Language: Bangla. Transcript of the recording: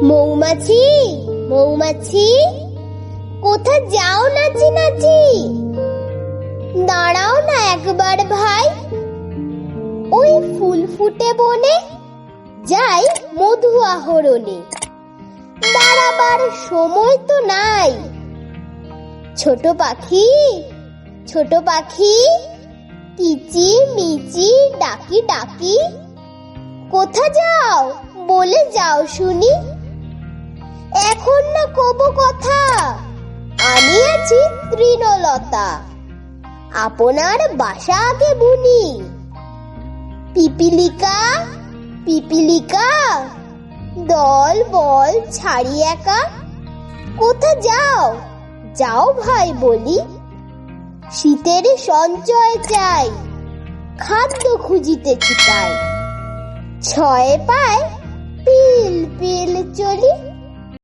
মৌমাছি, মৌমাছি, কোথা যাও নাচি নাচি? দাঁড়াও না একবার ভাই, ওই ফুল ফুটে বনে যাই মধু আহরণে। দাঁড়াবার সময় তো নাই। ছোট পাখি, ছোট পাখি, কিচি মিচি ডাকি ডাকি, কোথা যাও বলে যাও শুনি। এখন না কব কথা, আমি আছি তৃণলতা, আপনার বাসা আগে বুনি। পিপিলিকা, পিপিলিকা, দল বল ছাড়ি একা, কোথা যাও যাও ভাই বলি। শীতের সঞ্চয় চাই, খাদ্য খুঁজিতেছি তাই। ছয় পায় পিল পিল